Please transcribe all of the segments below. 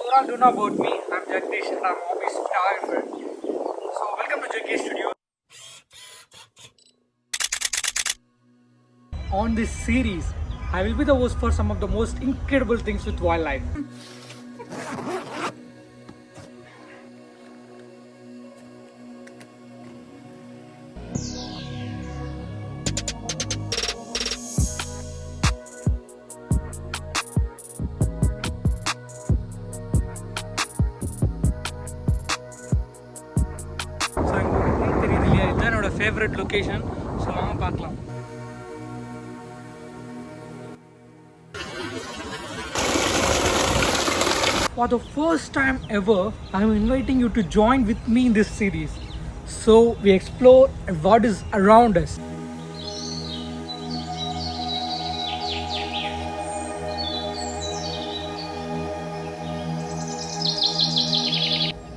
Overall, do know about me. I'm Jagdish and I'm a hobby photographer. So, welcome to JK Studio. On this series, I will be the host for some of the most incredible things with wildlife. So, I'm my favorite location. So, I'm going to For the first time ever, I'm inviting you to join with me in this series. So we explore what is around us.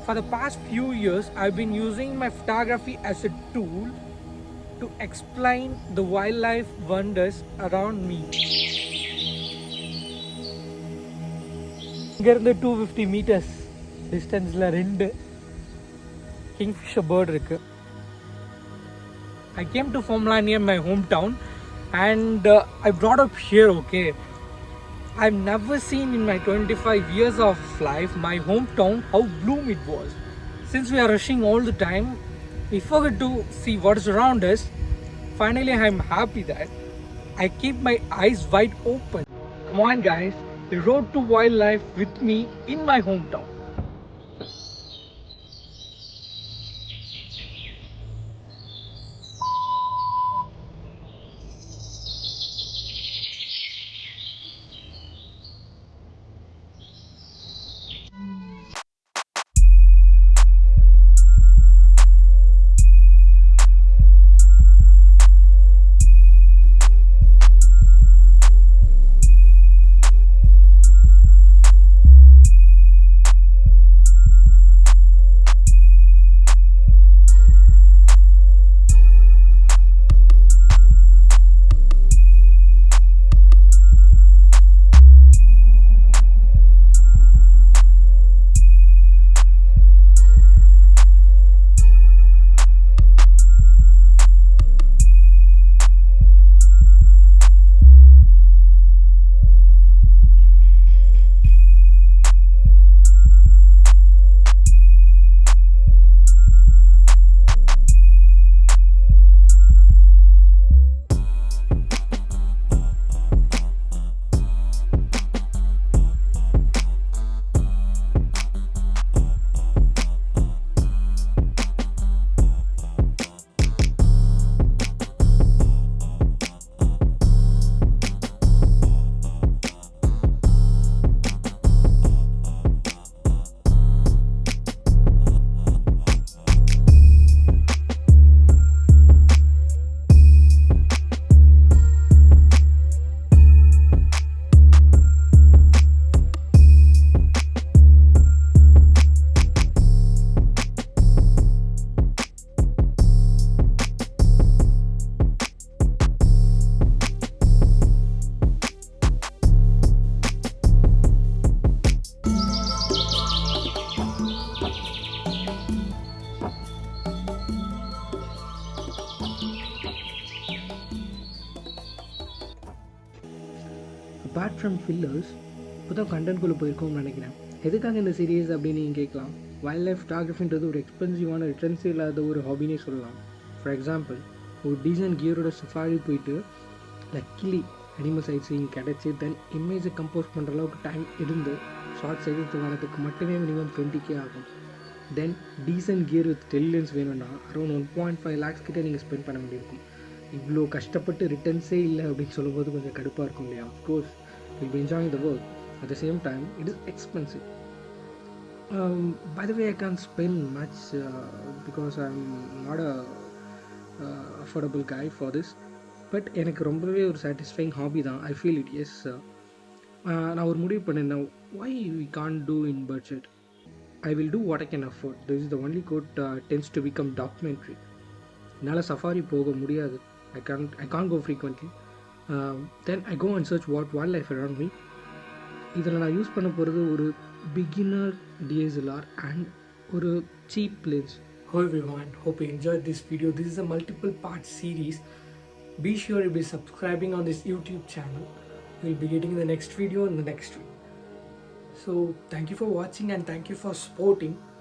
For the past few years, I've been using my photography as a tool to explain the wildlife wonders around me. இங்கேருந்து 250 meters டிஸ்டன்ஸில் 2 kingfisher bird இருக்கு. I came to Formula near my hometown and I brought up here, okay. I've never seen in my 25 years of life my hometown how bloom it was. Since we are rushing all the time, we forget to see what is around us. Finally, I'm happy that I keep my eyes wide open. Come on guys, the road to wildlife with me in my hometown. Apart from fillers இப்போ தான் கண்டென்ட்குள்ளே போயிருக்கோம்னு நினைக்கிறேன். எதுக்காக இந்த series அப்படின்னு நீங்கள் கேட்கலாம். Wild life ஃபோட்டோகிராஃபின்றது ஒரு எக்ஸ்பென்சிவான ரிட்டர்ன்ஸே இல்லாத ஒரு ஹாபினே சொல்லலாம். ஃபார் எக்ஸாம்பிள், ஒரு டீசன்ட் கியரோட சஃபாரி போயிட்டு லக்கிலி அனிமல் சைட் சீயிங் கிடச்சி தென் இமேஜை கம்போஸ் பண்ணுற அளவுக்கு டைம் இருந்து ஷார்ட்ஸ் எடுத்து வரதுக்கு மட்டுமே மினிமம் 20K ஆகும். தென் டீசன்ட் கியர் வித் டெல்லன்ஸ் வேணும்னா அரௌண்ட் 1.5 lakhs கிட்டே நீங்கள் ஸ்பெண்ட் பண்ண வேண்டியிருக்கும். இவ்வளோ கஷ்டப்பட்டு ரிட்டர்ன்ஸே இல்லை அப்படின்னு சொல்லும்போது கொஞ்சம் கடுப்பாக இருக்கும் இல்லையா? Of course will be enjoying the work. At the same time, it is expensive. By the way, I can't spend much because I'm not a affordable guy for this. But எனக்கு ரொம்பவே ஒரு satisfying hobby தான். I feel it, yes. நான் ஒரு முடிவு பண்ணியிருந்தேன், why we can't do in budget? I will do what I can afford. This is the only quote tends to become documentary. என்னால் safari போக முடியாது. I can't go frequently. Then I go and search what wildlife around me. இதில் நான் use பண்ண போகிறது ஒரு beginner DSLR and ஒரு cheap lens. Hello everyone, hope you enjoyed this video. This is a multiple part series. Be sure to be subscribing on this YouTube channel. You'll be getting the next video in the next week. So thank you for watching and thank you for supporting.